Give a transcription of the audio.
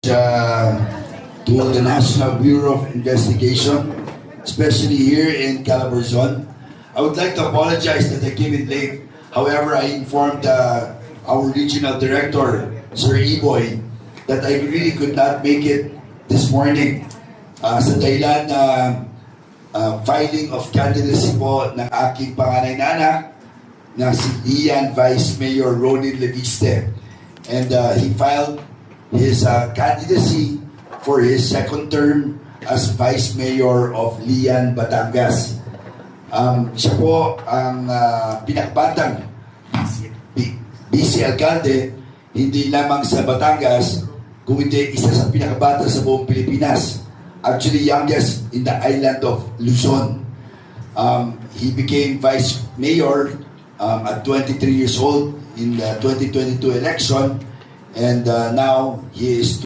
to the National Bureau of Investigation, especially here in Calabarzon. I would like to apologize that I came in late. However, I informed our regional director, Sir Iboy, that I really could not make it this morning sa dahilan na filing of candidacy po ng aking panganay na anak na si Ian Vice Mayor Ronin Leviste. And he filed his candidacy for his second term as Vice Mayor of Lian, Batangas. Siya po ang pinakbatang Vice Alcalde, hindi lamang sa Batangas, kundi isa sa pinakabata sa buong Pilipinas. Actually, youngest in the island of Luzon. He became Vice Mayor at 23 years old in the 2022 election, and now he is